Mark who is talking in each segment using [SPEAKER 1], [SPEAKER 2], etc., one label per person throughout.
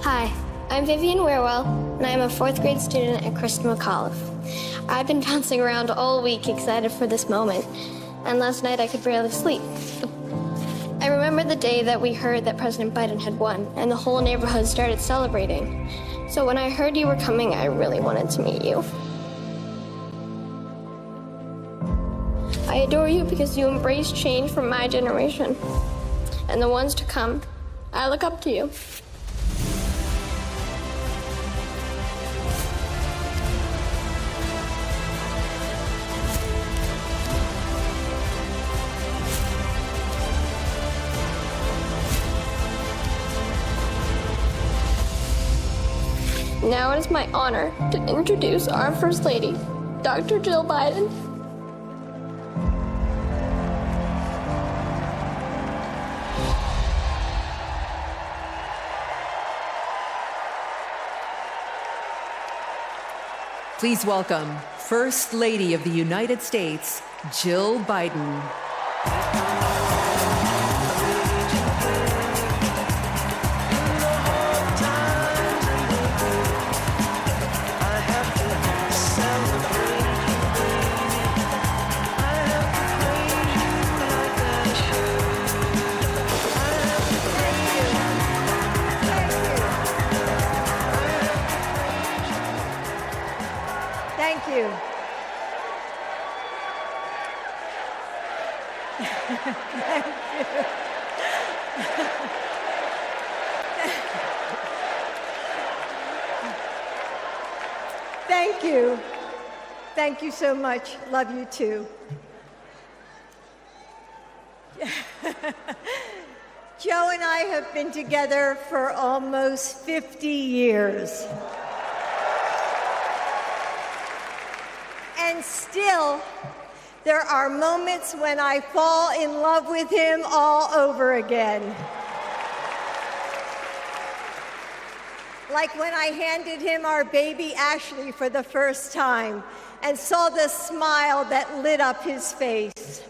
[SPEAKER 1] Hi, I'm Vivian Werewell, and I am a 4th grade student at Kristen McAuliffe. I've been bouncing around all week excited for this moment, and last night I could barely sleep. I remember the day that we heard that President Biden had won, and the whole neighborhood started celebrating. So when I heard you were coming, I really wanted to meet you. I adore you because you embrace change from my generation and the ones to come. I look up to you. Now it is my honor to introduce our First Lady, Dr. Jill Biden.
[SPEAKER 2] Please welcome First Lady of the United States, Jill Biden.
[SPEAKER 3] Thank you. Thank you. Thank you so much. Love you too. Joe and I have been together for almost 50 years. And still, there are moments when I fall in love with him all over again. Like when I handed him our baby Ashley for the first time and saw the smile that lit up his face.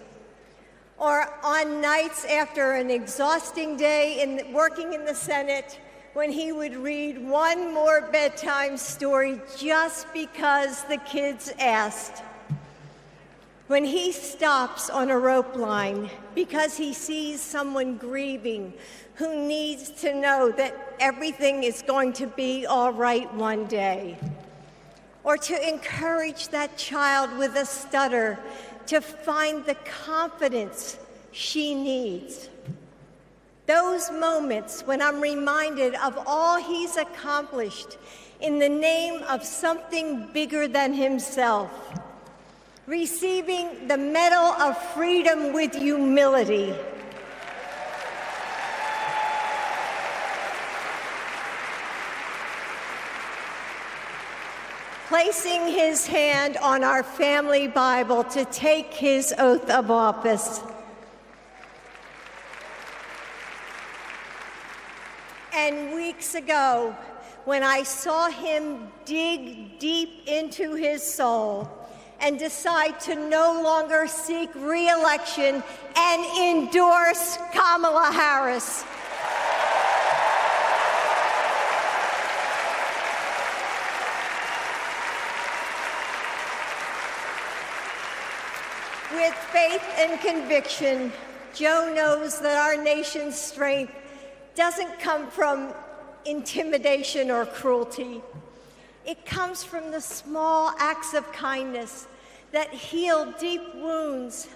[SPEAKER 3] Or on nights after an exhausting day working in the Senate, when he would read one more bedtime story just because the kids asked. When he stops on a rope line because he sees someone grieving who needs to know that everything is going to be all right one day. Or to encourage that child with a stutter to find the confidence she needs. Those moments when I'm reminded of all he's accomplished in the name of something bigger than himself. Receiving the Medal of Freedom with humility. Placing his hand on our family Bible to take his oath of office. And weeks ago, when I saw him dig deep into his soul and decide to no longer seek re-election and endorse Kamala Harris. With faith and conviction, Joe knows that our nation's strength doesn't come from intimidation or cruelty. It comes from the small acts of kindness that heal deep wounds,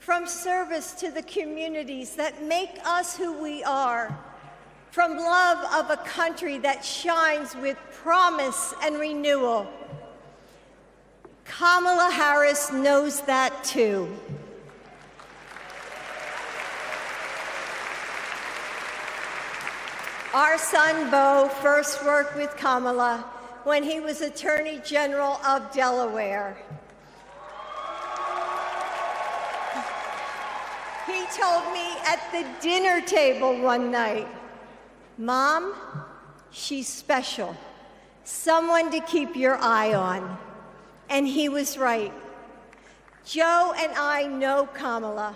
[SPEAKER 3] from service to the communities that make us who we are, from love of a country that shines with promise and renewal. Kamala Harris knows that too. Our son, Beau, first worked with Kamala when he was Attorney General of Delaware. He told me at the dinner table one night, "Mom, she's special, someone to keep your eye on." And he was right. Joe and I know Kamala.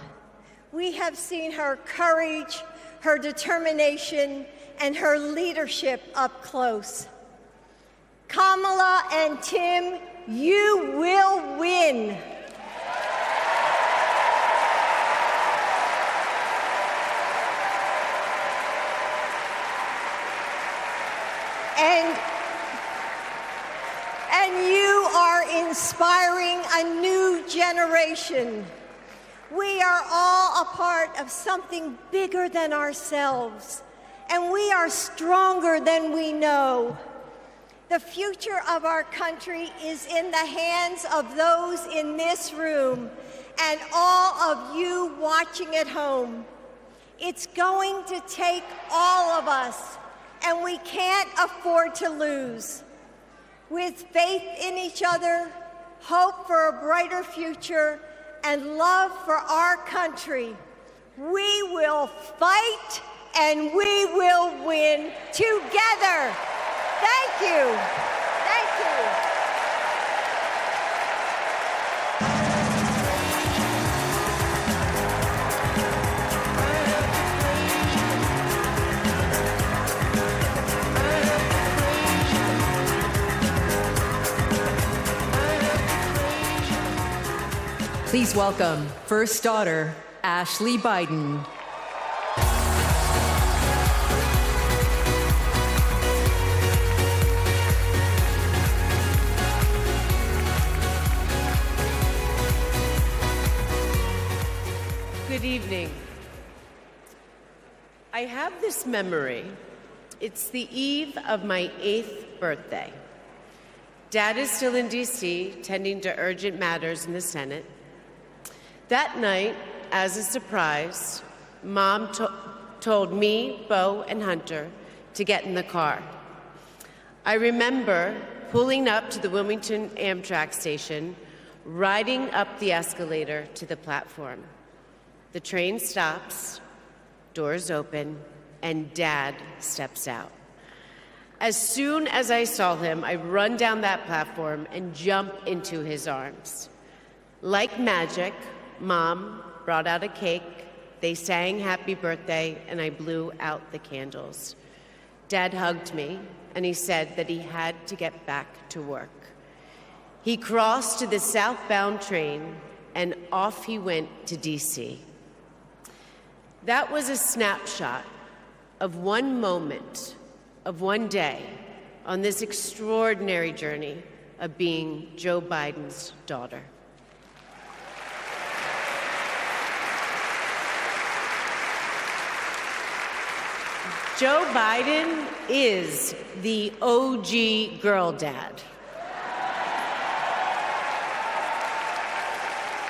[SPEAKER 3] We have seen her courage, her determination, and her leadership up close. Kamala and Tim, you will win. And you are inspiring a new generation. We are all a part of something bigger than ourselves, and we are stronger than we know. The future of our country is in the hands of those in this room and all of you watching at home. It's going to take all of us, and we can't afford to lose. With faith in each other, hope for a brighter future, and love for our country, we will fight and we will win together. Thank you. Thank you.
[SPEAKER 2] Please welcome first daughter, Ashley Biden.
[SPEAKER 4] Good evening. I have this memory. It's the eve of my 8th birthday. Dad is still in D.C., tending to urgent matters in the Senate. That night, as a surprise, Mom told me, Bo, and Hunter to get in the car. I remember pulling up to the Wilmington Amtrak station, riding up the escalator to the platform. The train stops, doors open, and Dad steps out. As soon as I saw him, I run down that platform and jump into his arms. Like magic, Mom brought out a cake, they sang happy birthday, and I blew out the candles. Dad hugged me, and he said that he had to get back to work. He crossed to the southbound train, and off he went to D.C. That was a snapshot of one moment, of one day, on this extraordinary journey of being Joe Biden's daughter. Joe Biden is the OG girl dad.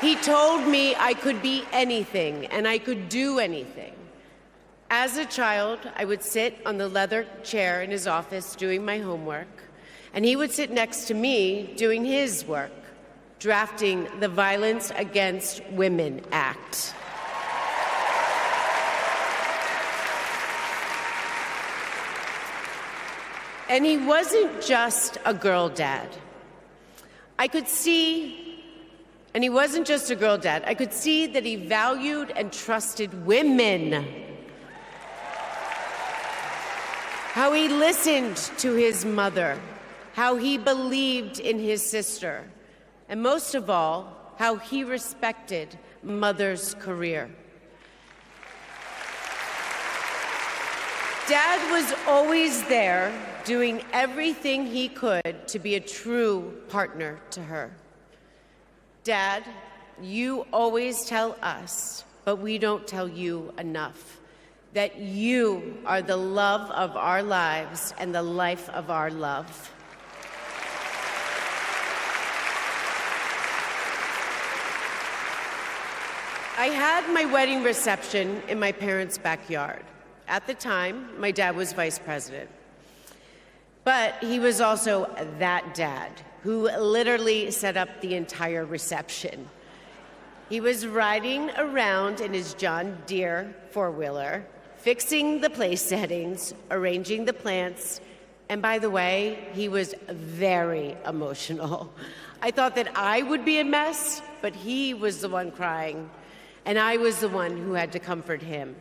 [SPEAKER 4] He told me I could be anything and I could do anything. As a child, I would sit on the leather chair in his office doing my homework, and he would sit next to me doing his work, drafting the Violence Against Women Act. And he wasn't just a girl dad. I could see that he valued and trusted women. How he listened to his mother, how he believed in his sister, and most of all, how he respected mother's career. Dad was always there, doing everything he could to be a true partner to her. Dad, you always tell us, but we don't tell you enough, that you are the love of our lives and the life of our love. I had my wedding reception in my parents' backyard. At the time, my dad was vice president. But he was also that dad who literally set up the entire reception. He was riding around in his John Deere four-wheeler, fixing the place settings, arranging the plants, and by the way, he was very emotional. I thought that I would be a mess, but he was the one crying, and I was the one who had to comfort him.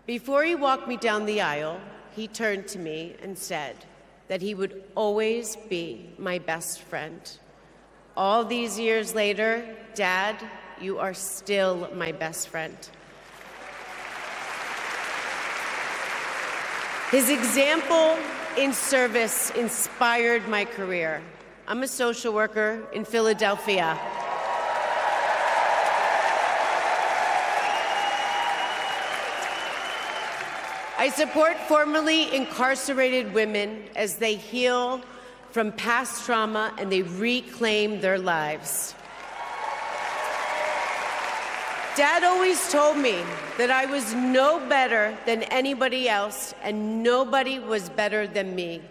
[SPEAKER 4] Before he walked me down the aisle, he turned to me and said that he would always be my best friend. All these years later, Dad, you are still my best friend. His example in service inspired my career. I'm a social worker in Philadelphia. I support formerly incarcerated women as they heal from past trauma and they reclaim their lives. Dad always told me that I was no better than anybody else and nobody was better than me.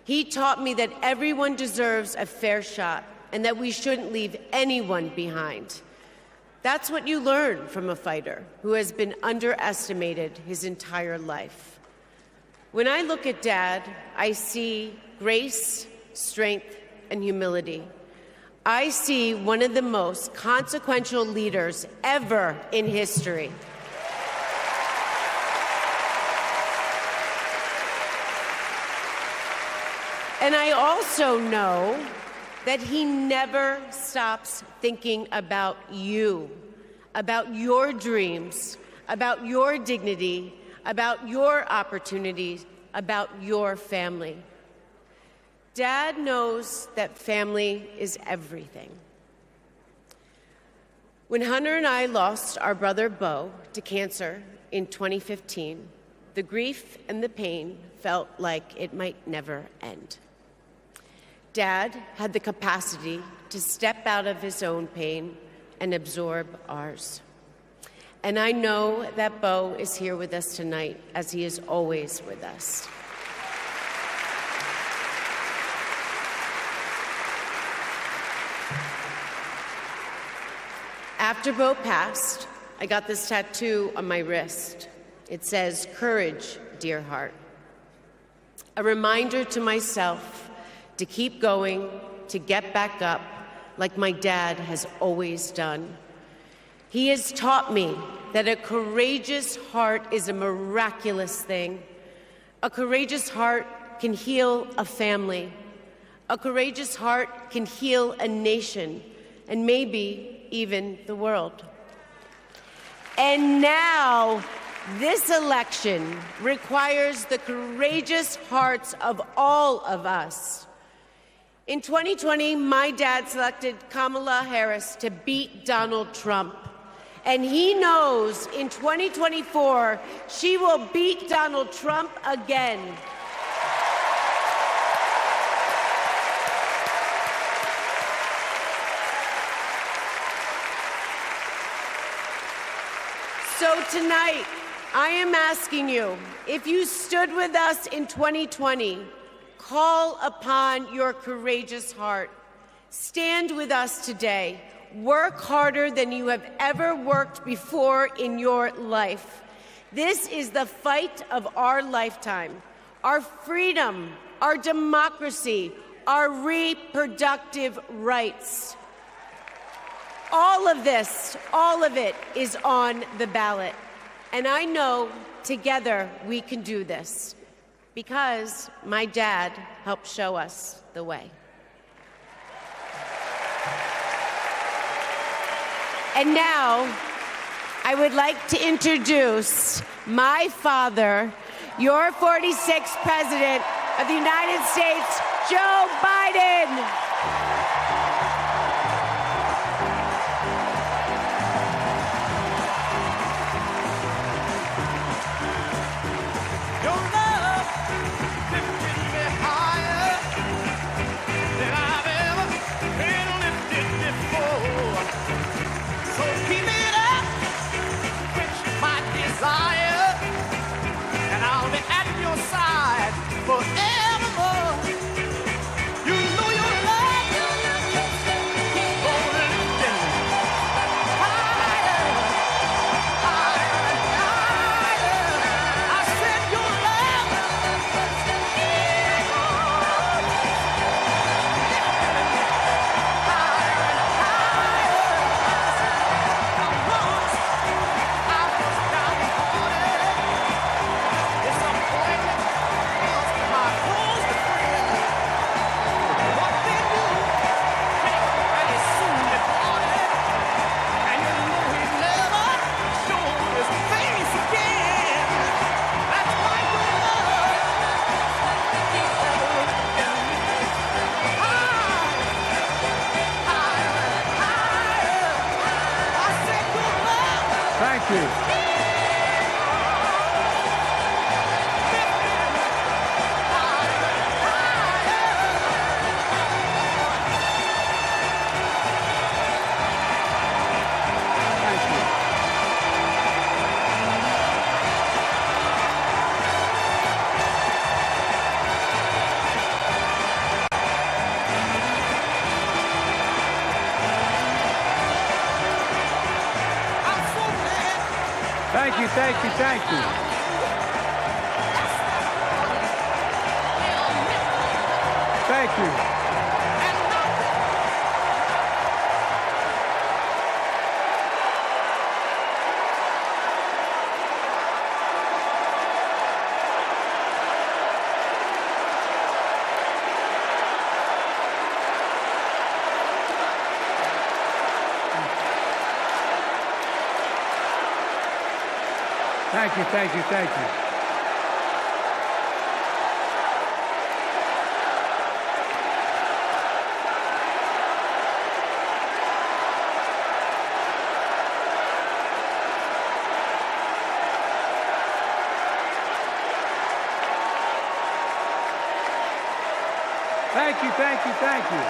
[SPEAKER 4] He taught me that everyone deserves a fair shot and that we shouldn't leave anyone behind. That's what you learn from a fighter who has been underestimated his entire life. When I look at Dad, I see grace, strength, and humility. I see one of the most consequential leaders ever in history. And I also know that he never stops thinking about you, about your dreams, about your dignity, about your opportunities, about your family. Dad knows that family is everything. When Hunter and I lost our brother Bo to cancer in 2015, the grief and the pain felt like it might never end. Dad had the capacity to step out of his own pain and absorb ours. And I know that Bo is here with us tonight, as he is always with us. After Bo passed, I got this tattoo on my wrist. It says, "Courage, dear heart." A reminder to myself to keep going, to get back up, like my dad has always done. He has taught me that a courageous heart is a miraculous thing. A courageous heart can heal a family. A courageous heart can heal a nation, and maybe even the world. And now, this election requires the courageous hearts of all of us. In 2020, my dad selected Kamala Harris to beat Donald Trump. And he knows in 2024, she will beat Donald Trump again. So tonight, I am asking you, if you stood with us in 2020, call upon your courageous heart. Stand with us today. Work harder than you have ever worked before in your life. This is the fight of our lifetime. Our freedom, our democracy, our reproductive rights. All of this, all of it is on the ballot. And I know together we can do this because my dad helped show us the way. And now I would like to introduce my father, your 46th President of the United States, Joe Biden.
[SPEAKER 5] Forevermore, you know your love you, thank you, thank you. Thank you. Thank you, thank you, thank you. Thank you, thank you, thank you.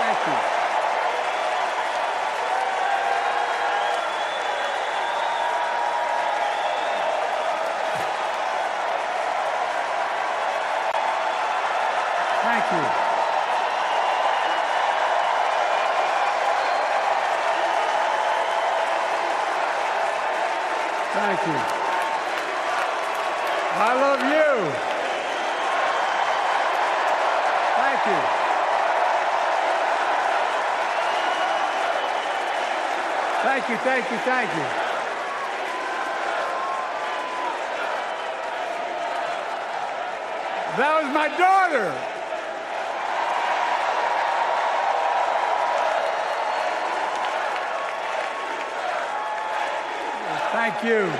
[SPEAKER 5] Thank you. Thank you. Thank you. I love you. Thank you. Thank you, thank you, thank you. That was my daughter. Thank you.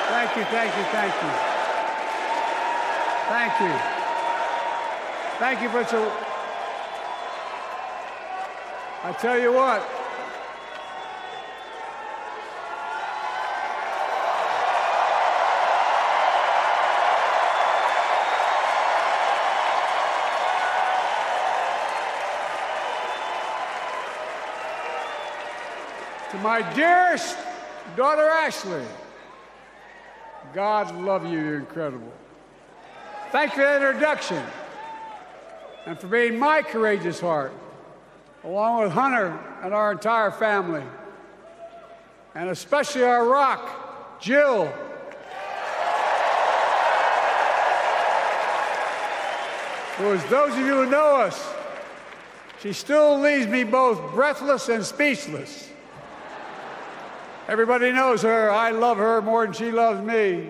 [SPEAKER 5] Thank you, thank you, thank you. Thank you. Thank you for so. I tell you what. To my dearest daughter, Ashley, God love you, you're incredible. Thank you for that introduction and for being my courageous heart, along with Hunter and our entire family, and especially our rock, Jill. Who, as those of you who know us, she still leaves me both breathless and speechless. Everybody knows her. I love her more than she loves me.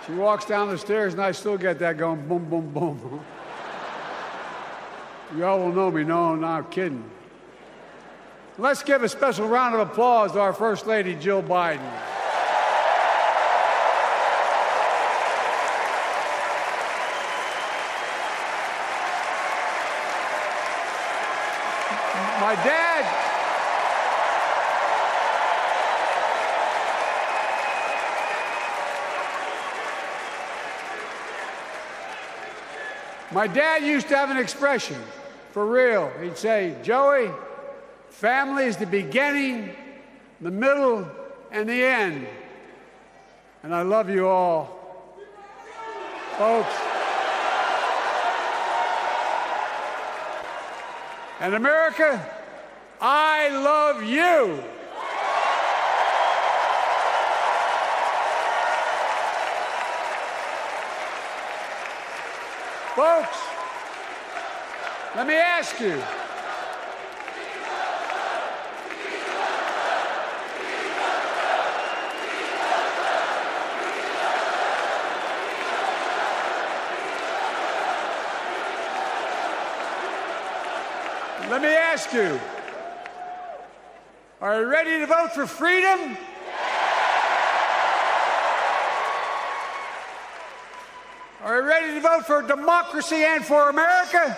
[SPEAKER 5] She walks down the stairs and I still get that going boom, boom, boom. Y'all will know me. No, I'm not kidding. Let's give a special round of applause to our First Lady, Jill Biden. My dad used to have an expression, for real. He'd say, Joey, family is the beginning, the middle, and the end. And I love you all. Folks. And America, I love you. Folks, let me ask you. Let me ask you. Are you ready to vote for freedom? Are you ready to vote for democracy and for America?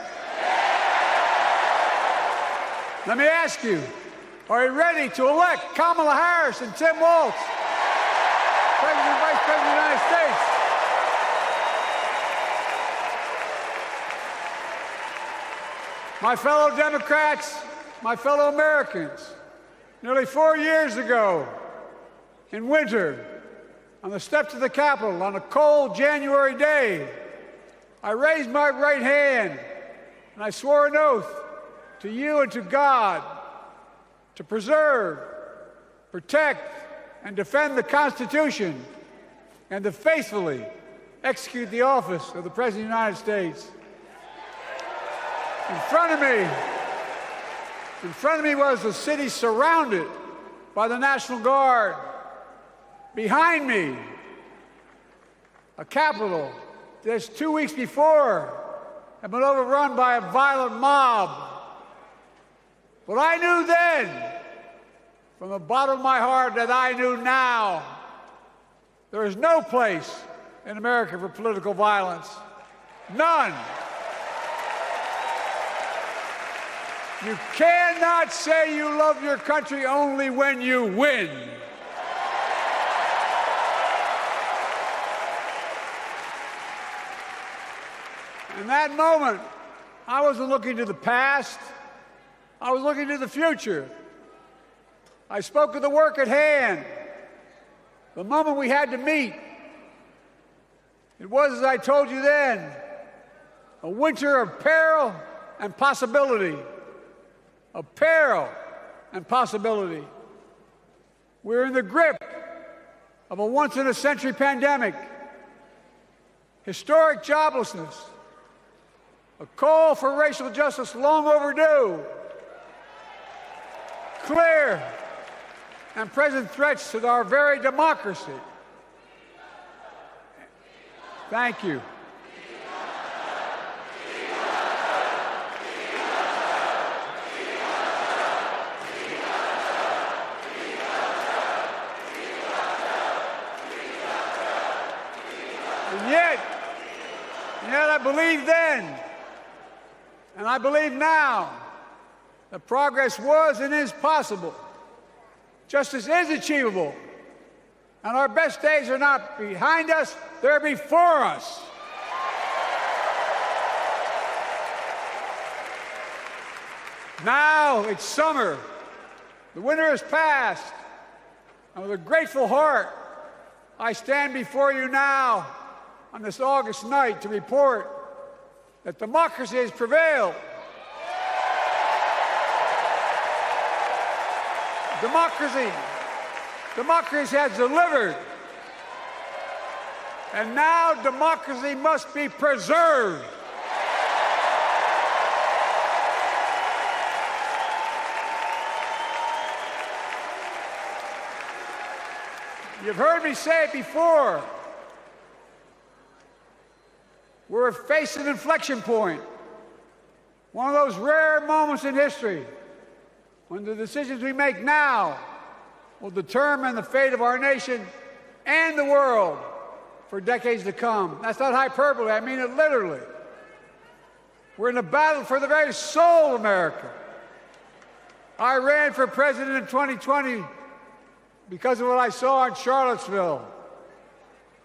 [SPEAKER 5] Let me ask you, are you ready to elect Kamala Harris and Tim Walz, President and Vice President of the United States? My fellow Democrats, my fellow Americans, nearly 4 years ago, in winter, on the steps of the Capitol, on a cold January day, I raised my right hand and I swore an oath to you and to God to preserve, protect, and defend the Constitution and to faithfully execute the office of the President of the United States. In front of me was the city surrounded by the National Guard. Behind me, a Capitol that 2 weeks before had been overrun by a violent mob. But I knew then, from the bottom of my heart, that I knew now, there is no place in America for political violence. None. You cannot say you love your country only when you win. In that moment, I wasn't looking to the past. I was looking to the future. I spoke of the work at hand, the moment we had to meet. It was, as I told you then, a winter of peril and possibility. Of peril and possibility. We're in the grip of a once-in-a-century pandemic, historic joblessness, a call for racial justice long overdue, clear and present threats to our very democracy. Thank you. And yet I believed then, and I believe now, that progress was and is possible. Justice is achievable. And our best days are not behind us, they're before us. Now it's summer. The winter has passed. And with a grateful heart, I stand before you now on this August night to report that democracy has prevailed. Democracy has delivered. And now democracy must be preserved. You've heard me say it before. We're facing an inflection point. One of those rare moments in history when the decisions we make now will determine the fate of our nation and the world for decades to come. That's not hyperbole, I mean it literally. We're in a battle for the very soul of America. I ran for president in 2020 because of what I saw in Charlottesville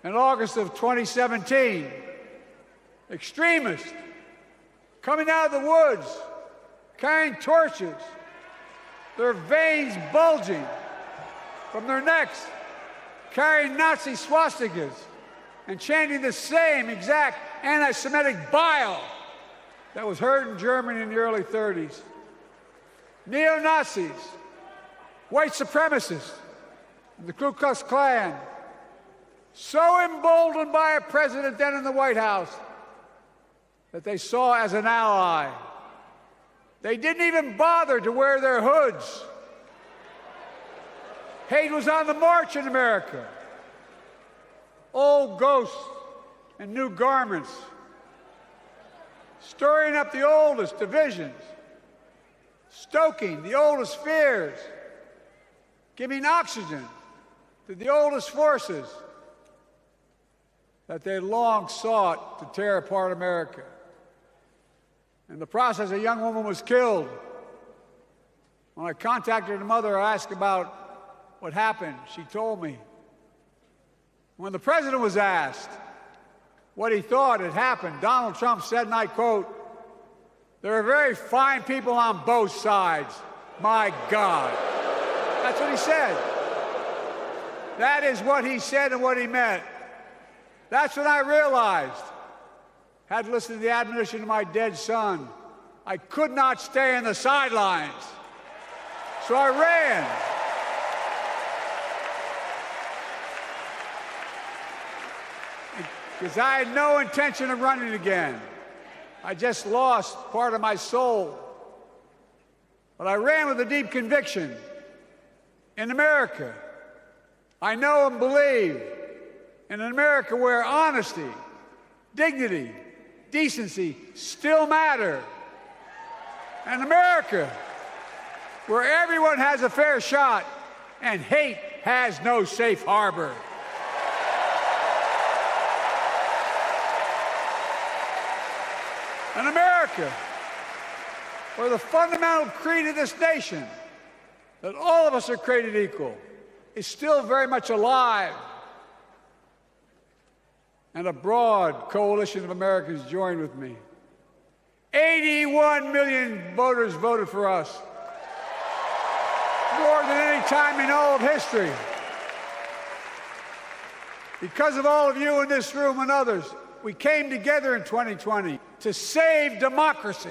[SPEAKER 5] in August of 2017. Extremists coming out of the woods, carrying torches, their veins bulging from their necks, carrying Nazi swastikas, and chanting the same exact anti-Semitic bile that was heard in Germany in the early 30s. Neo-Nazis, white supremacists, and the Ku Klux Klan, so emboldened by a president then in the White House that they saw as an ally. They didn't even bother to wear their hoods. Hate was on the march in America. Old ghosts and new garments, stirring up the oldest divisions, stoking the oldest fears, giving oxygen to the oldest forces that they long sought to tear apart America. In the process, a young woman was killed. When I contacted her mother, I asked about what happened. She told me. When the president was asked what he thought had happened, Donald Trump said, and I quote, There are very fine people on both sides. My God. That's what he said. That is what he said and what he meant. That's when I realized, had listened to the admonition of my dead son, I could not stay on the sidelines. So I ran. Because I had no intention of running again. I just lost part of my soul. But I ran with a deep conviction. In America, I know and believe in an America where honesty, dignity, decency still matter. An America where everyone has a fair shot and hate has no safe harbor. An America where the fundamental creed of this nation, that all of us are created equal, is still very much alive. And a broad coalition of Americans joined with me. 81 million voters voted for us, more than any time in all of history. Because of all of you in this room and others, we came together in 2020 to save democracy.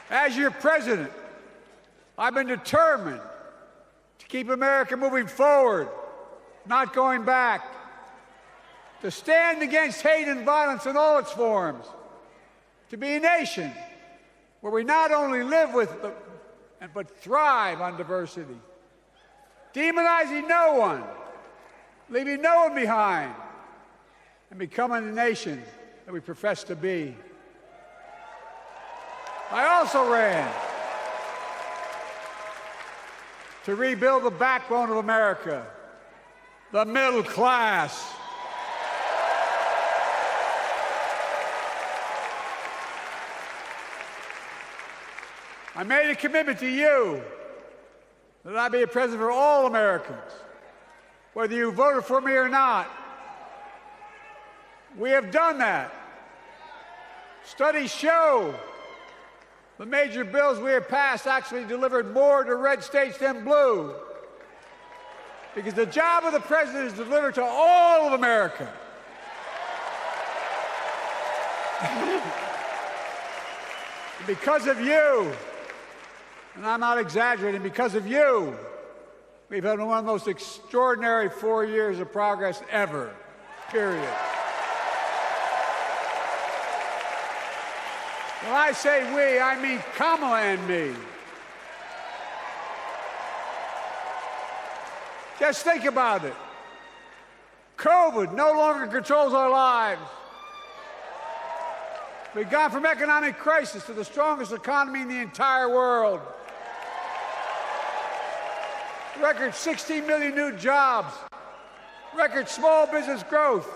[SPEAKER 5] As your president, I've been determined to keep America moving forward, not going back, to stand against hate and violence in all its forms, to be a nation where we not only live with but thrive on diversity, demonizing no one, leaving no one behind, and becoming the nation that we profess to be. I also ran to rebuild the backbone of America, the middle class. I made a commitment to you that I be a president for all Americans, whether you voted for me or not. We have done that. Studies show the major bills we have passed actually delivered more to red states than blue, because the job of the president is to deliver to all of America. Because of you, and I'm not exaggerating, because of you, we've had one of the most extraordinary 4 years of progress ever, period. When I say we, I mean Kamala and me. Just think about it. COVID no longer controls our lives. We've gone from economic crisis to the strongest economy in the entire world. Record 16 million new jobs. Record small business growth.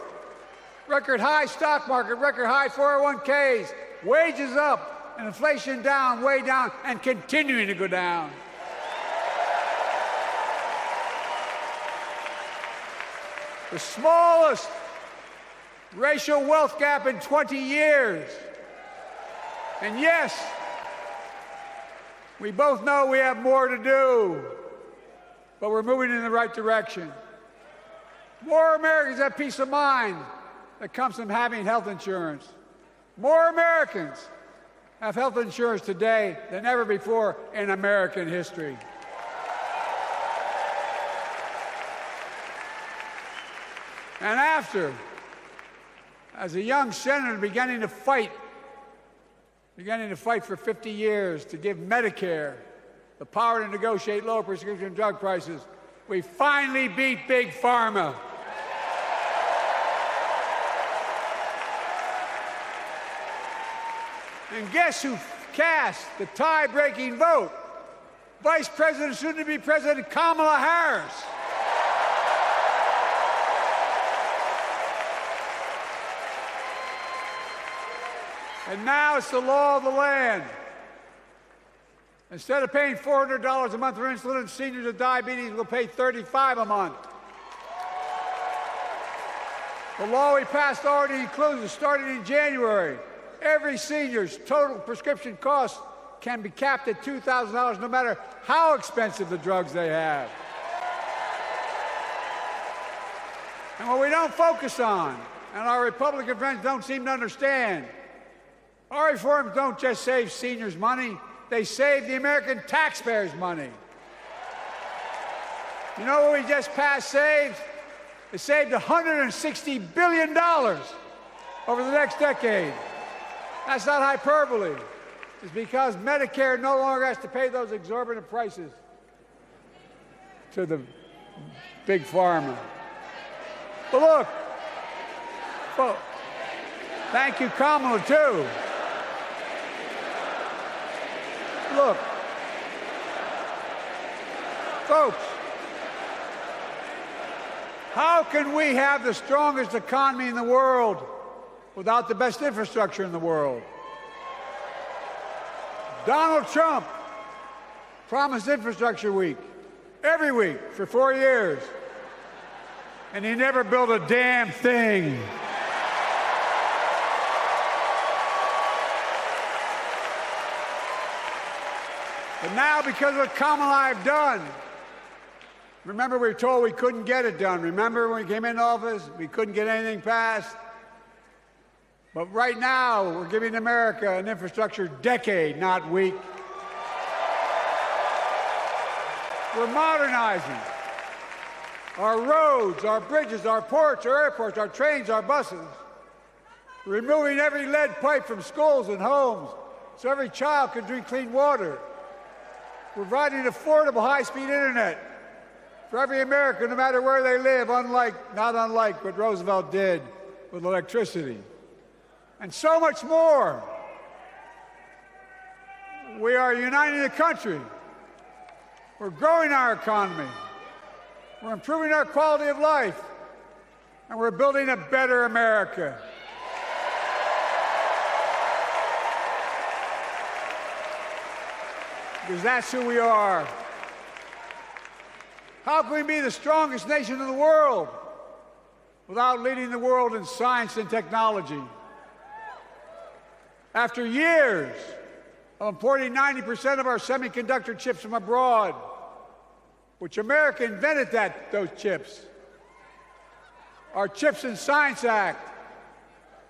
[SPEAKER 5] Record high stock market. Record high 401ks. Wages up and inflation down, way down, and continuing to go down. The smallest racial wealth gap in 20 years. And yes, we both know we have more to do, but we're moving in the right direction. More Americans have peace of mind that comes from having health insurance. More Americans have health insurance today than ever before in American history. And after, as a young senator beginning to fight for 50 years to give Medicare the power to negotiate low prescription drug prices, we finally beat Big Pharma. And guess who cast the tie-breaking vote? Vice President, soon-to-be President Kamala Harris. And now it's the law of the land. Instead of paying $400 a month for insulin, seniors with diabetes will pay $35 a month. The law we passed already includes, starting in January, every senior's total prescription cost can be capped at $2,000 no matter how expensive the drugs they have. And what we don't focus on, and our Republican friends don't seem to understand, our reforms don't just save seniors money, they save the American taxpayers money. You know what we just passed saved? It saved $160 billion over the next decade. That's not hyperbole. It's because Medicare no longer has to pay those exorbitant prices to the big pharma. But look, well, thank you, Kamala, too. Look, folks, how can we have the strongest economy in the world without the best infrastructure in the world? Donald Trump promised Infrastructure Week every week for 4 years, and he never built a damn thing. But now, because of what Kamala and I have done, remember we were told we couldn't get it done. Remember when we came into office, we couldn't get anything passed? But right now, we're giving America an infrastructure decade, not week. We're modernizing our roads, our bridges, our ports, our airports, our trains, our buses. We're removing every lead pipe from schools and homes so every child can drink clean water. We're providing affordable high-speed internet for every American, no matter where they live, not unlike what Roosevelt did with electricity. And so much more. We are uniting the country. We're growing our economy. We're improving our quality of life. And we're building a better America. Because that's who we are. How can we be the strongest nation in the world without leading the world in science and technology? After years of importing 90% of our semiconductor chips from abroad, which America invented those chips, our Chips and Science Act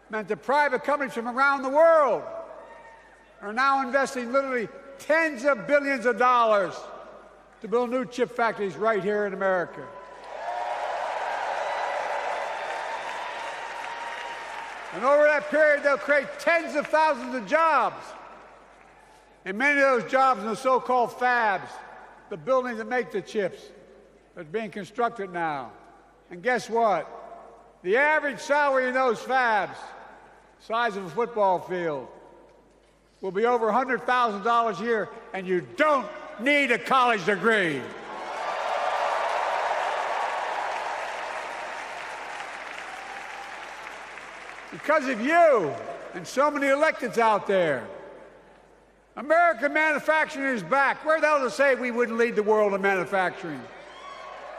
[SPEAKER 5] meant that private companies from around the world are now investing literally tens of billions of dollars to build new chip factories right here in America. And over that period, they'll create tens of thousands of jobs. And many of those jobs in the so-called fabs, the buildings that make the chips, that are being constructed now. And guess what? The average salary in those fabs, size of a football field, will be over $100,000 a year, and you don't need a college degree. Because of you and so many electeds out there, American manufacturing is back. Where the hell did it say we wouldn't lead the world in manufacturing?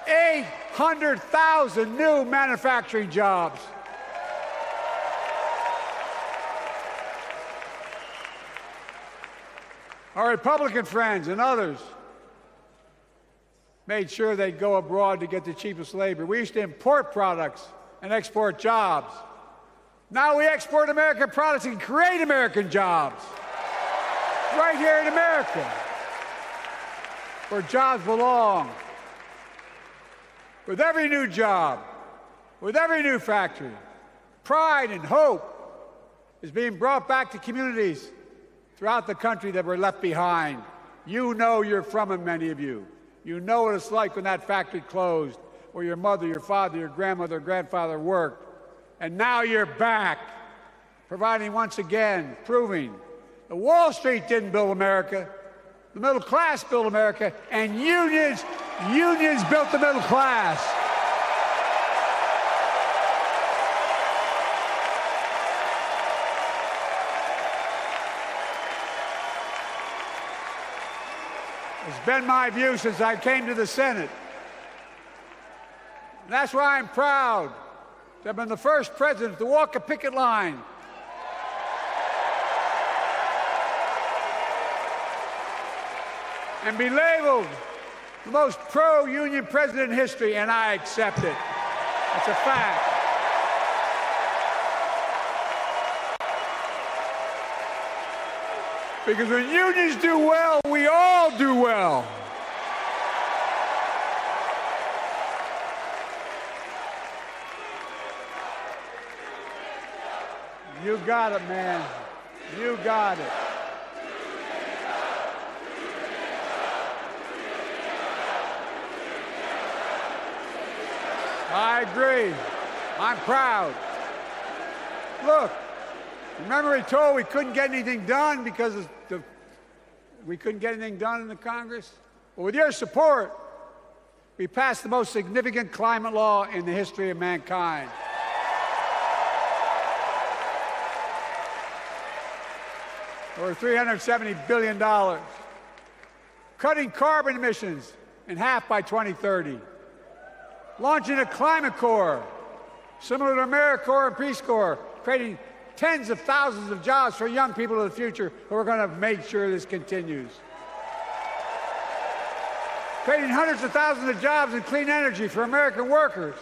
[SPEAKER 5] 800,000 new manufacturing jobs. Our Republican friends and others made sure they'd go abroad to get the cheapest labor. We used to import products and export jobs. Now we export American products and create American jobs right here in America, where jobs belong. With every new job, with every new factory, pride and hope is being brought back to communities throughout the country that were left behind. You know you're from them, many of you. You know what it's like when that factory closed, where your mother, your father, your grandmother, or grandfather worked. And now you're back, providing once again, proving that Wall Street didn't build America, the middle class built America, and unions built the middle class. It's been my view since I came to the Senate. And that's why I'm proud to have been the first president to walk a picket line. And be labeled the most pro-union president in history, and I accept it. It's a fact. Because when unions do well, we all do well. You got it, man. You got it. I agree. I'm proud. Look, remember he told we couldn't get anything done because we couldn't get anything done in the Congress? Well, with your support, we passed the most significant climate law in the history of mankind. Over $370 billion. Cutting carbon emissions in half by 2030. Launching a climate corps, similar to AmeriCorps and Peace Corps, creating tens of thousands of jobs for young people of the future who are going to make sure this continues. Creating hundreds of thousands of jobs in clean energy for American workers,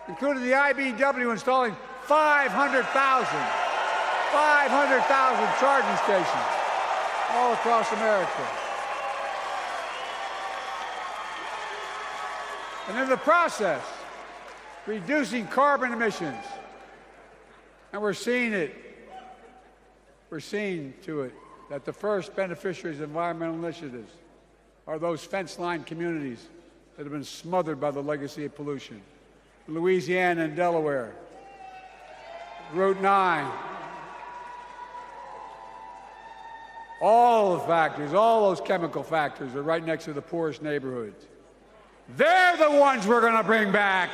[SPEAKER 5] including the IBEW installing 500,000 charging stations all across America. And in the process, reducing carbon emissions. And we're seeing it. We're seeing to it that the first beneficiaries of environmental initiatives are those fence-line communities that have been smothered by the legacy of pollution. Louisiana and Delaware, Route 9. All the factories, all those chemical factories are right next to the poorest neighborhoods. They're the ones we're going to bring back.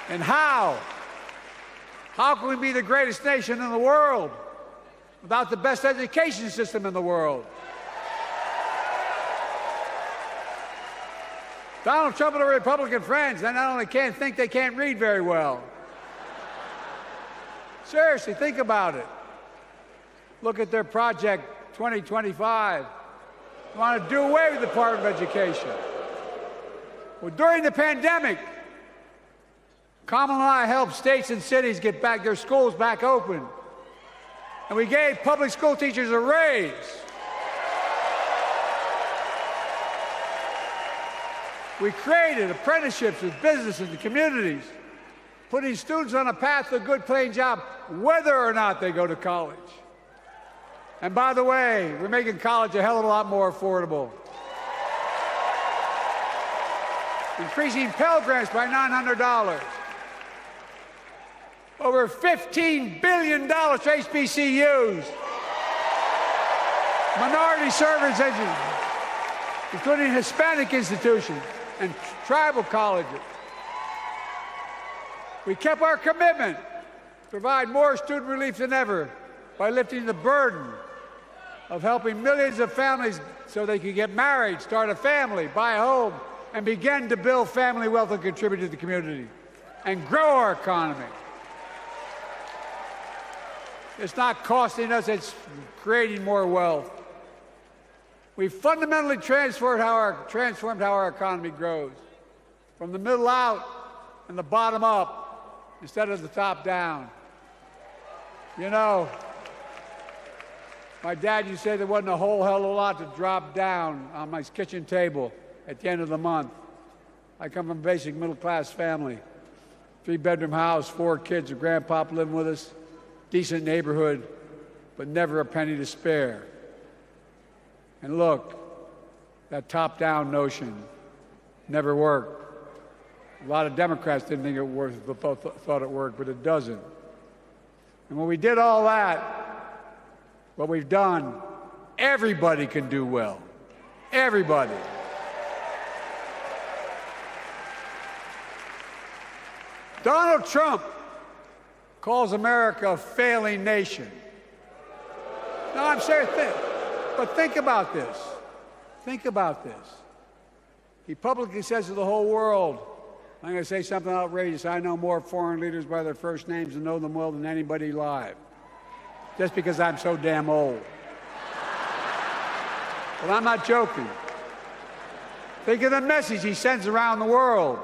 [SPEAKER 5] And how? How can we be the greatest nation in the world without the best education system in the world? Donald Trump and the Republican friends, they not only can't think, they can't read very well. Seriously, think about it. Look at their Project 2025. They want to do away with the Department of Education. Well, during the pandemic, Kamala and I helped states and cities get back their schools back open. And we gave public school teachers a raise. We created apprenticeships with businesses and communities, putting students on a path to a good paying job, whether or not they go to college. And by the way, we're making college a hell of a lot more affordable. Increasing Pell Grants by $900. Over $15 billion to HBCUs. Minority service education, including Hispanic institutions and tribal colleges. We kept our commitment to provide more student relief than ever by lifting the burden of helping millions of families so they could get married, start a family, buy a home, and begin to build family wealth and contribute to the community and grow our economy. It's not costing us, it's creating more wealth. We've fundamentally transformed how our economy grows, from the middle out and the bottom up instead of the top down. You know, my dad used to say there wasn't a whole hell of a lot to drop down on my kitchen table at the end of the month. I come from a basic middle-class family, 3-bedroom house, 4 kids, a grandpa living with us, decent neighborhood, but never a penny to spare. And look, that top-down notion never worked. A lot of Democrats didn't think it worked, thought it worked, but it doesn't. And when we did all that, what we've done, everybody can do well. Everybody. Donald Trump calls America a failing nation. No, I'm serious. But think about this. Think about this. He publicly says to the whole world, I'm going to say something outrageous, I know more foreign leaders by their first names and know them well than anybody alive, just because I'm so damn old. But I'm not joking. Think of the message he sends around the world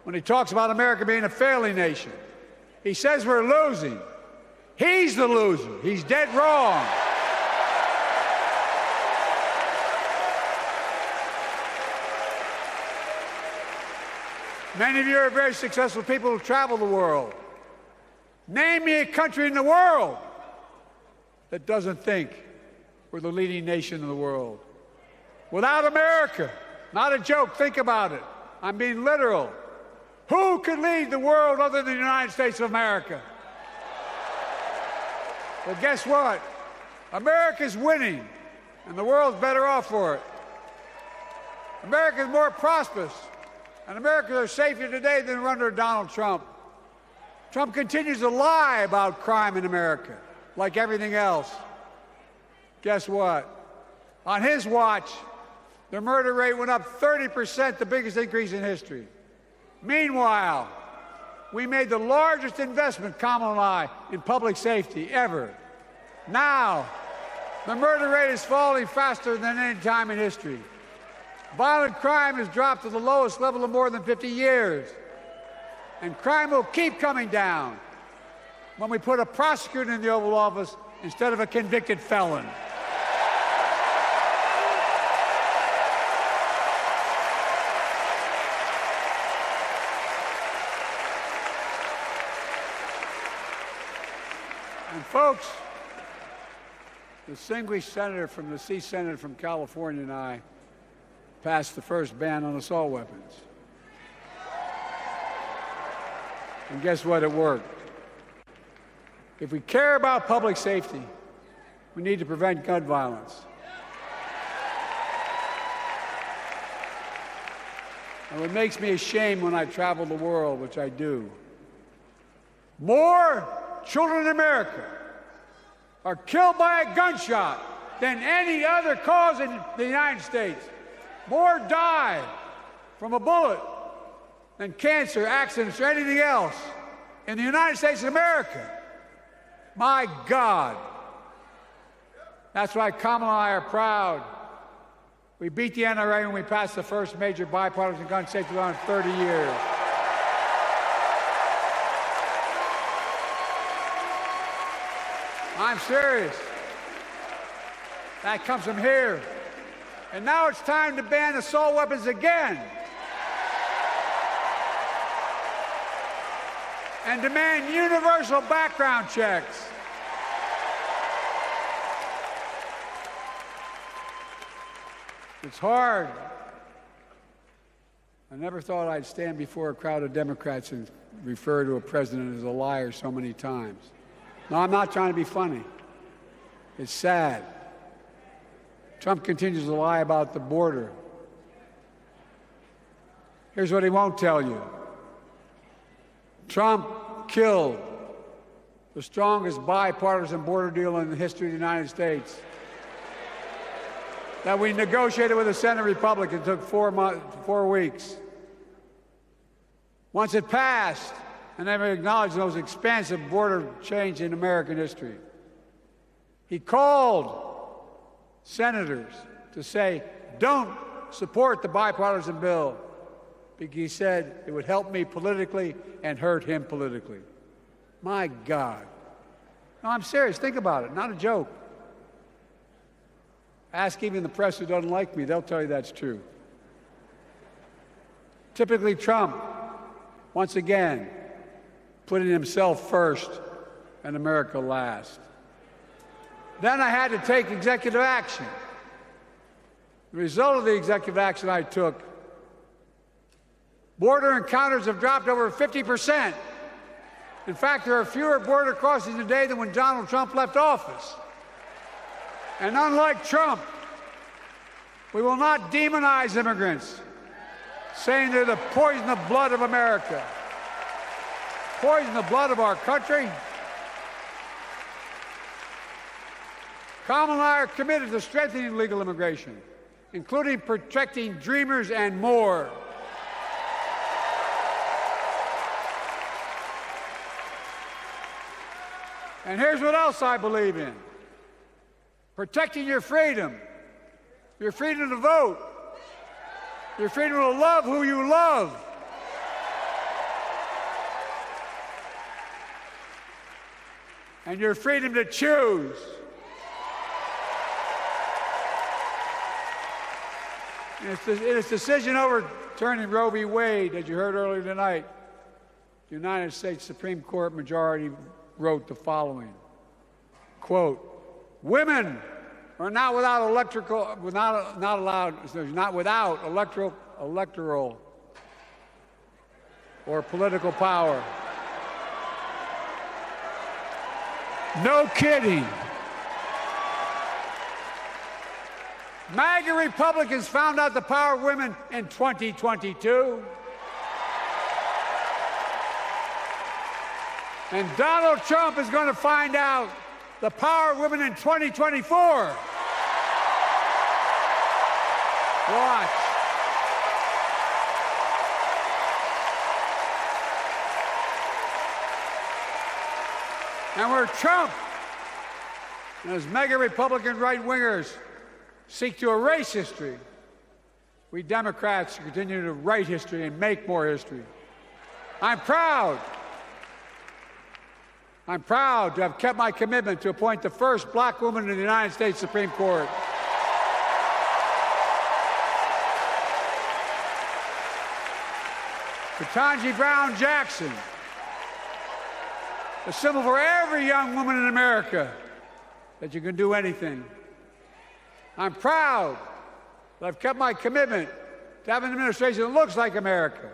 [SPEAKER 5] when he talks about America being a failing nation. He says we're losing. He's the loser. He's dead wrong. Many of you are very successful people who travel the world. Name me a country in the world that doesn't think we're the leading nation in the world. Without America, not a joke, think about it. I'm being literal. Who could lead the world other than the United States of America? Well, guess what? America's winning, and the world's better off for it. America's more prosperous, and Americans are safer today than under Donald Trump. Trump continues to lie about crime in America, like everything else. Guess what? On his watch, the murder rate went up 30%, the biggest increase in history. Meanwhile, we made the largest investment, Kamala and I, in public safety ever. Now, the murder rate is falling faster than any time in history. Violent crime has dropped to the lowest level in more than 50 years. And crime will keep coming down when we put a prosecutor in the Oval Office instead of a convicted felon. And folks, the distinguished senator from the C Senate from California and I passed the first ban on assault weapons. And guess what? It worked. If we care about public safety, we need to prevent gun violence. And what makes me ashamed when I travel the world, which I do, more children in America are killed by a gunshot than any other cause in the United States. More die from a bullet than cancer, accidents, or anything else in the United States of America. My God. That's why Kamala and I are proud. We beat the NRA when we passed the first major bipartisan gun safety law in 30 years. I'm serious. That comes from here. And now it's time to ban assault weapons again. And demand universal background checks. It's hard. I never thought I'd stand before a crowd of Democrats and refer to a president as a liar so many times. No, I'm not trying to be funny. It's sad. Trump continues to lie about the border. Here's what he won't tell you. Trump killed the strongest bipartisan border deal in the history of the United States that we negotiated with the Senate Republicans. It took 4 weeks. Once it passed, and they acknowledged the most expansive border change in American history, he called senators to say, don't support the bipartisan bill, because he said it would help me politically and hurt him politically. My God. No, I'm serious. Think about it. Not a joke. Ask even the press who doesn't like me. They'll tell you that's true. Typically Trump, once again, putting himself first and America last. Then I had to take executive action. The result of the executive action I took, border encounters have dropped over 50%. In fact, there are fewer border crossings today than when Donald Trump left office. And unlike Trump, we will not demonize immigrants, saying they're the poison of blood of America. Poison the blood of our country. Kamala and I are committed to strengthening legal immigration, including protecting dreamers and more. And here's what else I believe in: protecting your freedom to vote, your freedom to love who you love, and your freedom to choose. In its decision overturning Roe v. Wade, as you heard earlier tonight, the United States Supreme Court majority wrote the following, quote, "Women are not without electoral or political power." No kidding. MAGA Republicans found out the power of women in 2022. And Donald Trump is going to find out the power of women in 2024. Watch. And where Trump and his mega Republican right-wingers seek to erase history, we Democrats continue to write history and make more history. I'm proud to have kept my commitment to appoint the first black woman in the United States Supreme Court. Ketanji Brown Jackson, a symbol for every young woman in America that you can do anything. I'm proud that I've kept my commitment to have an administration that looks like America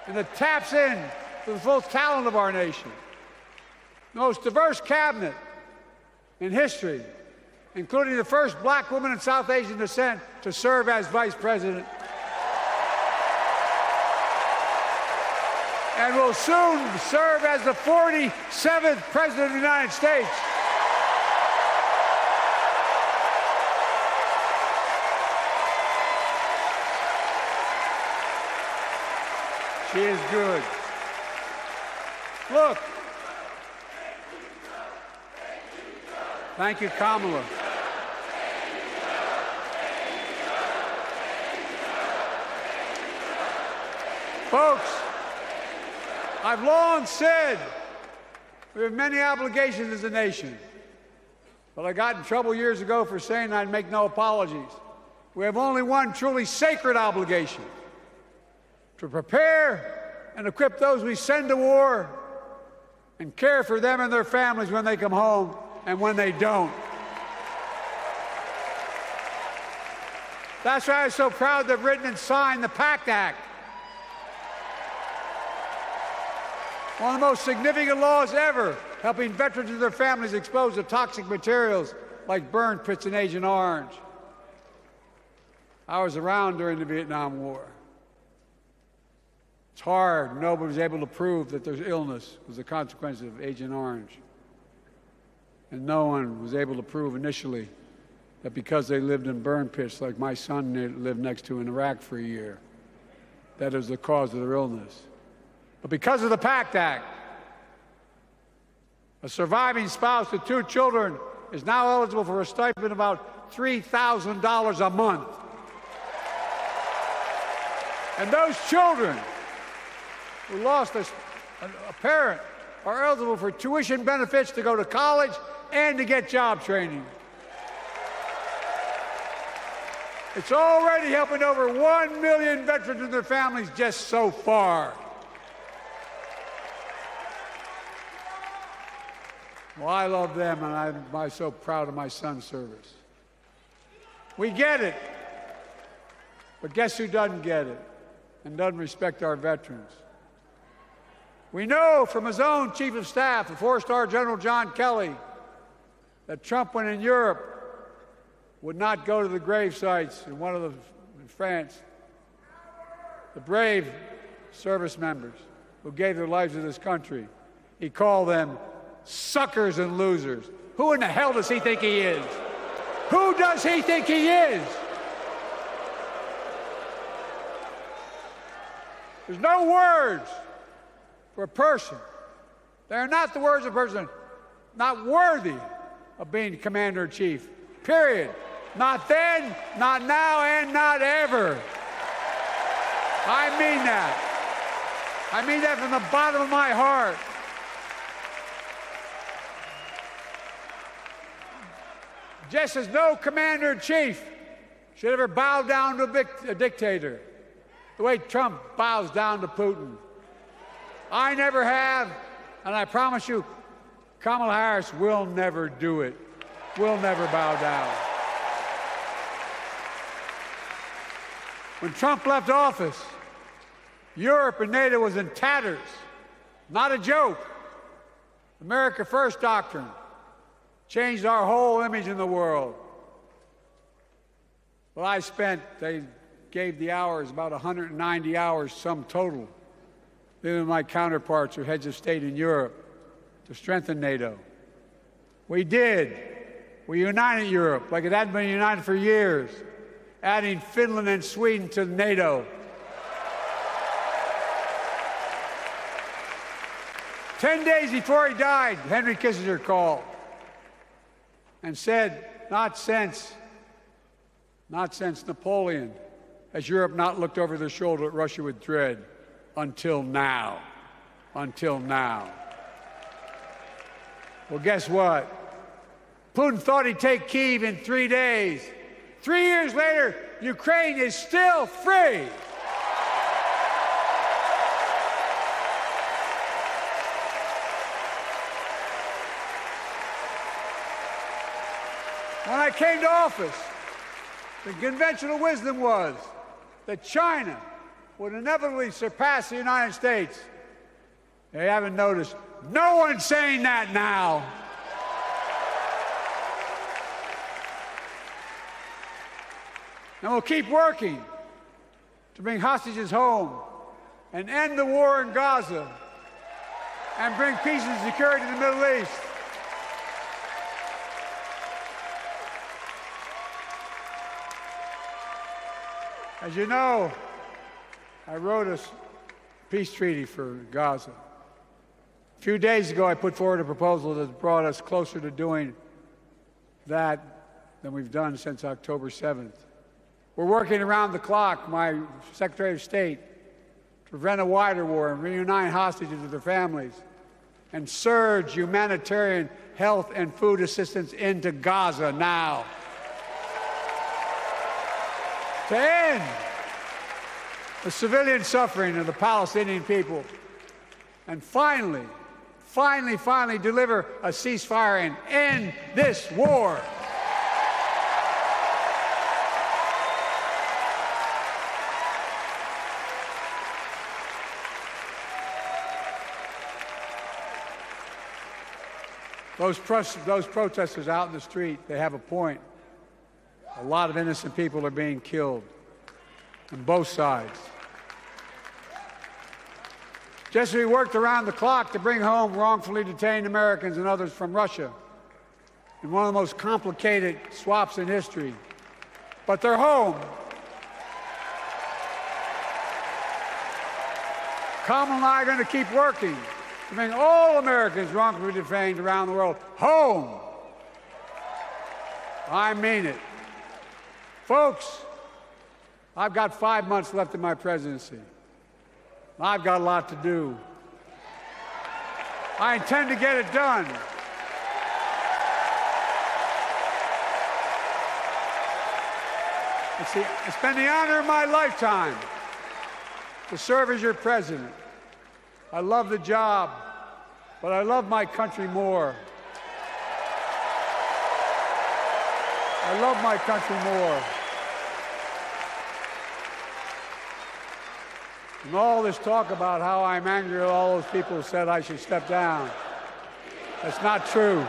[SPEAKER 5] and that taps in to the full talent of our nation. The most diverse cabinet in history, including the first black woman of South Asian descent to serve as vice president. And will soon serve as the 47th president of the United States. She is good. Look. Thank you, Kamala. Folks, I've long said we have many obligations as a nation, but I got in trouble years ago for saying I'd make no apologies. We have only one truly sacred obligation: to prepare and equip those we send to war and care for them and their families when they come home and when they don't. That's why I'm so proud to have written and signed the PACT Act, one of the most significant laws ever, helping veterans and their families exposed to toxic materials like burn pits in Agent Orange. I was around during the Vietnam War. It's hard. Nobody was able to prove that their illness was a consequence of Agent Orange. And no one was able to prove initially that because they lived in burn pits like my son lived next to in Iraq for a year, that is the cause of their illness. But because of the PACT Act, a surviving spouse with 2 children is now eligible for a stipend of about $3,000 a month. And those children who lost a parent are eligible for tuition benefits to go to college and to get job training. It's already helping over 1 million veterans and their families just so far. Well, I love them, and I'm so proud of my son's service. We get it. But guess who doesn't get it and doesn't respect our veterans? We know from his own chief of staff, the 4-star General John Kelly, that Trump, when in Europe, would not go to the grave sites in France. The brave service members who gave their lives to this country. He called them suckers and losers. Who in the hell does he think he is? Who does he think he is? There's no words for a person. They are not the words of a person not worthy of being commander-in-chief. Period. Not then, not now, and not ever. I mean that. I mean that from the bottom of my heart. Just as no commander-in-chief should ever bow down to a dictator, the way Trump bows down to Putin. I never have, and I promise you, Kamala Harris will never do it. Will never bow down. When Trump left office, Europe and NATO was in tatters. Not a joke. America First doctrine changed our whole image in the world. Well, they gave the hours, about 190 hours sum total, than my counterparts or heads of state in Europe to strengthen NATO. We did. We united Europe like it hadn't been united for years, adding Finland and Sweden to NATO. 10 days before he died, Henry Kissinger called and said, not since Napoleon has Europe not looked over their shoulder at Russia with dread until now. Until now. Well, guess what? Putin thought he'd take Kyiv in 3 days. 3 years later, Ukraine is still free. When I came to office, the conventional wisdom was that China would inevitably surpass the United States. They haven't noticed. No one's saying that now. And we'll keep working to bring hostages home and end the war in Gaza and bring peace and security in the Middle East. As you know, I wrote a peace treaty for Gaza. A few days ago, I put forward a proposal that brought us closer to doing that than we've done since October 7th. We're working around the clock, my Secretary of State, to prevent a wider war and reunite hostages with their families and surge humanitarian health and food assistance into Gaza now. To end the civilian suffering of the Palestinian people, and finally deliver a ceasefire and end this war. Those protesters out in the street, they have a point. A lot of innocent people are being killed on both sides. Just as we worked around the clock to bring home wrongfully detained Americans and others from Russia in one of the most complicated swaps in history, but they're home. Kamala and I are going to keep working to bring all Americans wrongfully detained around the world home. I mean it. Folks, I've got 5 months left in my presidency. I've got a lot to do. I intend to get it done. It's been the honor of my lifetime to serve as your president. I love the job, but I love my country more. I love my country more. And all this talk about how I'm angry at all those people who said I should step down, that's not true.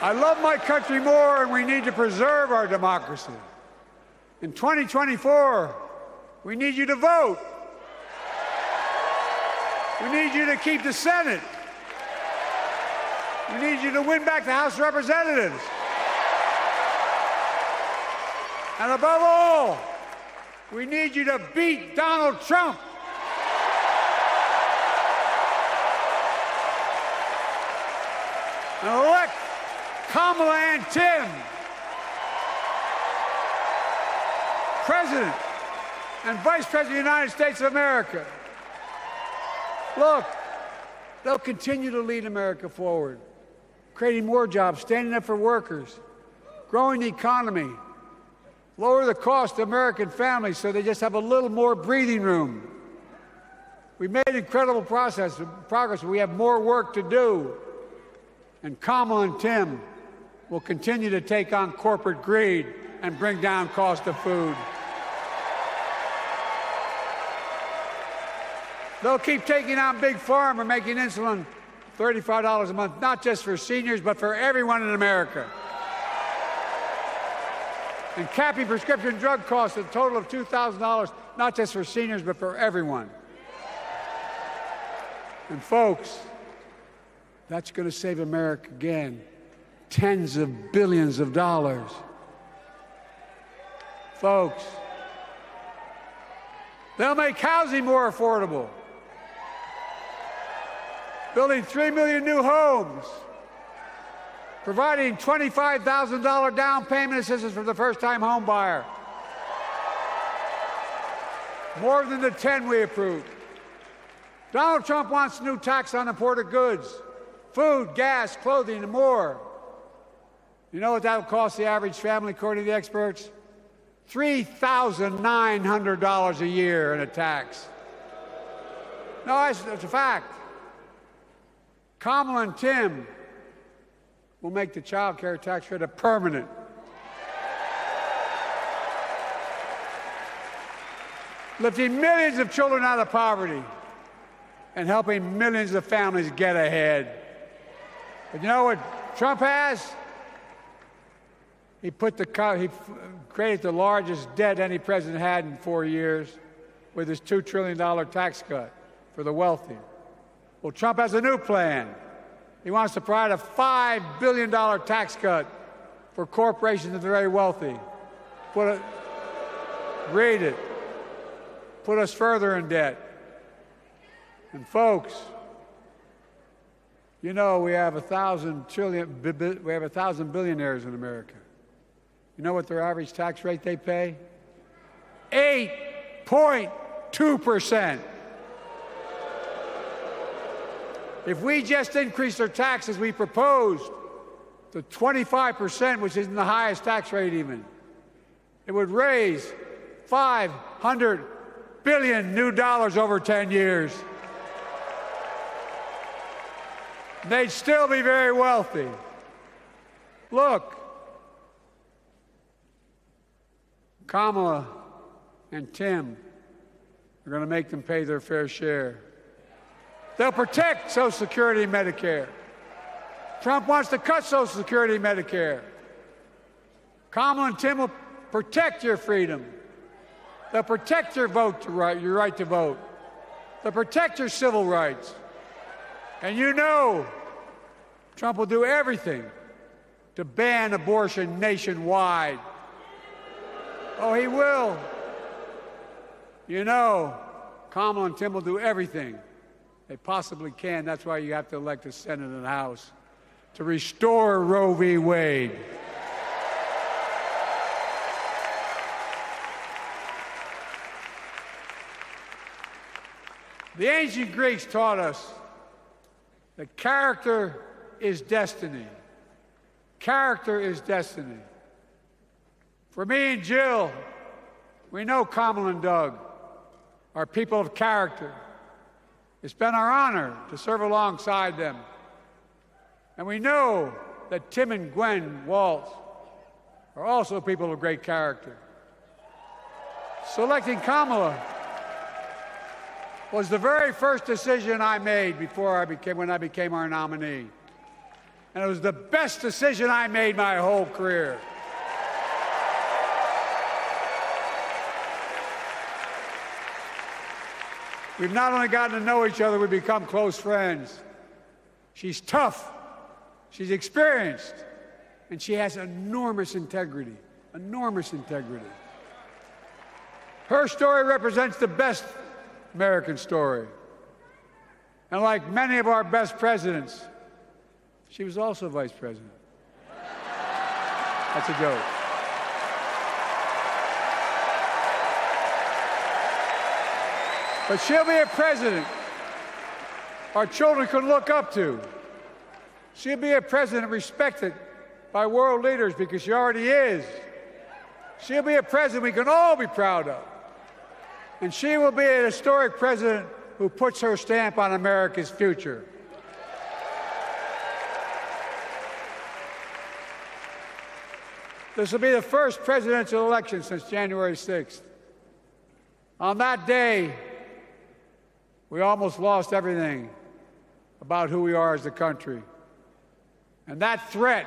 [SPEAKER 5] I love my country more, and we need to preserve our democracy. In 2024, we need you to vote. We need you to keep the Senate. We need you to win back the House of Representatives. And above all, we need you to beat Donald Trump. And elect Kamala and Tim President and Vice President of the United States of America. Look, they'll continue to lead America forward, creating more jobs, standing up for workers, growing the economy, lower the cost to American families so they just have a little more breathing room. We've made incredible progress, but we have more work to do. And Kamala and Tim will continue to take on corporate greed and bring down cost of food. They'll keep taking on Big Pharma, making insulin $35 a month, not just for seniors, but for everyone in America. And capping prescription drug costs at a total of $2,000, not just for seniors, but for everyone. And folks, that's going to save America again tens of billions of dollars. Folks, they'll make housing more affordable, building 3 million new homes, providing $25,000 down payment assistance for the first-time home buyer, more than the 10 we approved. Donald Trump wants a new tax on imported goods, food, gas, clothing, and more. You know what that will cost the average family, according to the experts? $3,900 a year in a tax. No, it's a fact. Kamala and Tim will make the child care tax credit permanent. Lifting millions of children out of poverty and helping millions of families get ahead. But you know what Trump has? He created the largest debt any president had in 4 years with his $2 trillion tax cut for the wealthy. Well, Trump has a new plan. He wants to provide a $5 billion tax cut for corporations and the very wealthy. Read it. Put us further in debt. And folks, you know we have 1,000 billionaires in America. You know what their average tax rate they pay? 8.2%. If we just increase their taxes we proposed to 25%, which isn't the highest tax rate even, it would raise $500 billion new dollars over 10 years. They'd still be very wealthy. Look, Kamala and Tim are going to make them pay their fair share. They'll protect Social Security and Medicare. Trump wants to cut Social Security and Medicare. Kamala and Tim will protect your freedom. They'll protect your your right to vote. They'll protect your civil rights. And you know Trump will do everything to ban abortion nationwide. Oh, he will. You know Kamala and Tim will do everything they possibly can. That's why you have to elect a Senate and a House to restore Roe v. Wade. The ancient Greeks taught us that character is destiny. Character is destiny. For me and Jill, we know Kamala and Doug are people of character. It's been our honor to serve alongside them. And we know that Tim and Gwen Waltz are also people of great character. Selecting Kamala was the very first decision I made when I became our nominee. And it was the best decision I made my whole career. We've not only gotten to know each other, we've become close friends. She's tough, she's experienced, and she has enormous integrity, enormous integrity. Her story represents the best American story. And like many of our best presidents, she was also vice president. That's a joke. But she'll be a president our children can look up to. She'll be a president respected by world leaders because she already is. She'll be a president we can all be proud of. And she will be an historic president who puts her stamp on America's future. This will be the first presidential election since January 6th. On that day, we almost lost everything about who we are as a country. And that threat,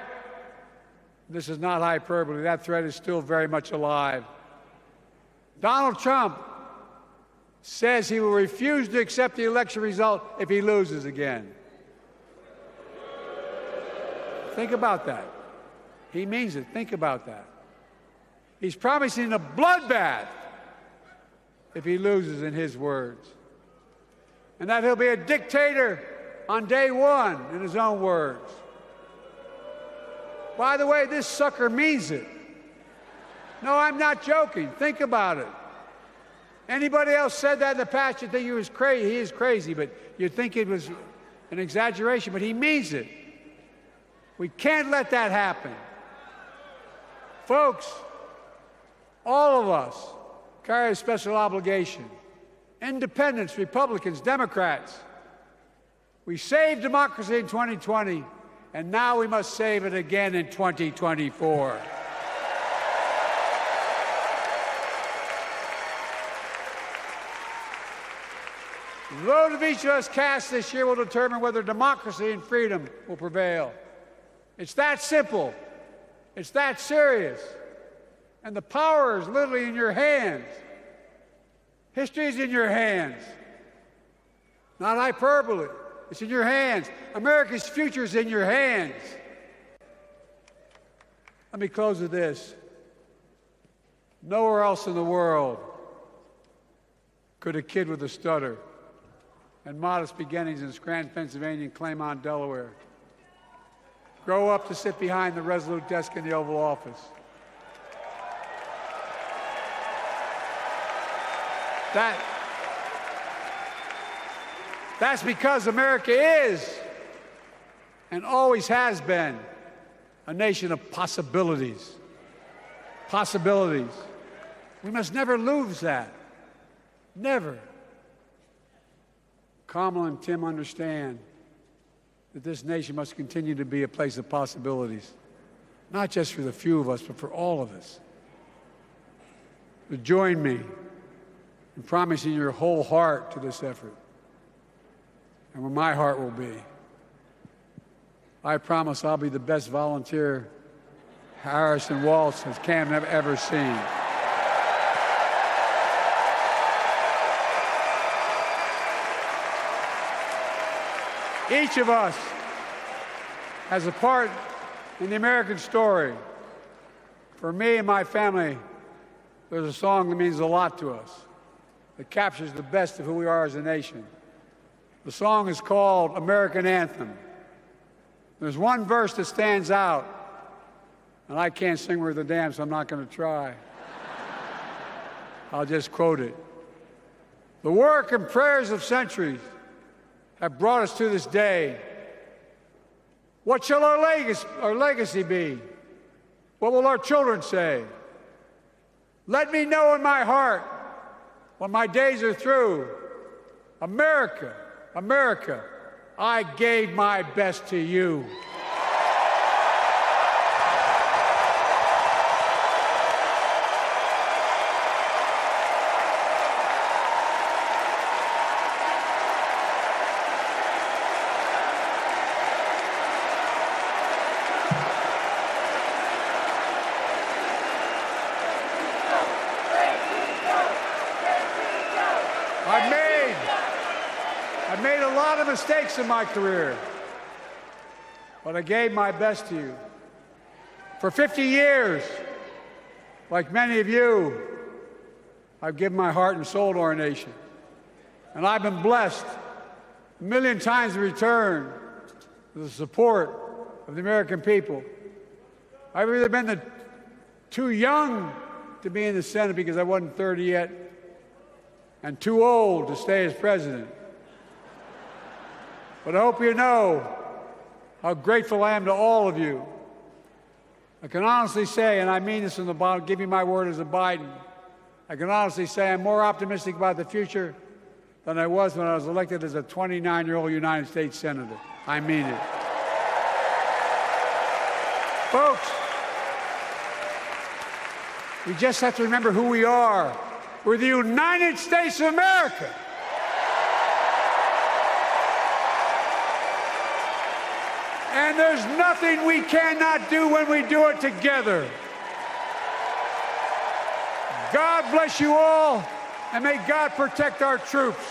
[SPEAKER 5] this is not hyperbole, that threat is still very much alive. Donald Trump says he will refuse to accept the election result if he loses again. Think about that. He means it. Think about that. He's promising a bloodbath if he loses, in his words. And that he'll be a dictator on day one, in his own words. By the way, this sucker means it. No, I'm not joking. Think about it. Anybody else said that in the past, you'd think he was crazy. He is crazy, but you'd think it was an exaggeration, but he means it. We can't let that happen. Folks, all of us carry a special obligation. Independents, Republicans, Democrats. We saved democracy in 2020, and now we must save it again in 2024. The vote of each of us cast this year will determine whether democracy and freedom will prevail. It's that simple. It's that serious. And the power is literally in your hands. History is in your hands. Not hyperbole. It's in your hands. America's future is in your hands. Let me close with this. Nowhere else in the world could a kid with a stutter and modest beginnings in Scranton, Pennsylvania, and Claymont, Delaware, grow up to sit behind the resolute desk in the Oval Office. That's because America is and always has been a nation of possibilities. Possibilities. We must never lose that. Never. Kamala and Tim understand that this nation must continue to be a place of possibilities, not just for the few of us, but for all of us. So join me in promising your whole heart to this effort, and where my heart will be. I promise I'll be the best volunteer Harris and Walsh has Cam ever seen. Each of us has a part in the American story. For me and my family, there's a song that means a lot to us, that captures the best of who we are as a nation. The song is called American Anthem. There's one verse that stands out, and I can't sing worth a damn, so I'm not going to try. I'll just quote it. The work and prayers of centuries have brought us to this day. What shall our legacy be? What will our children say? Let me know in my heart, when my days are through, America, America, I gave my best to you. I made mistakes in my career, but I gave my best to you. For 50 years, like many of you, I've given my heart and soul to our nation. And I've been blessed a million times in return with the support of the American people. I've either been too young to be in the Senate because I wasn't 30 yet, and too old to stay as president. But I hope you know how grateful I am to all of you. I can honestly say, and I mean this from the bottom, give you my word as a Biden, I can honestly say I'm more optimistic about the future than I was when I was elected as a 29-year-old United States Senator. I mean it. Folks, we just have to remember who we are. We're the United States of America. And there's nothing we cannot do when we do it together. God bless you all, and may God protect our troops.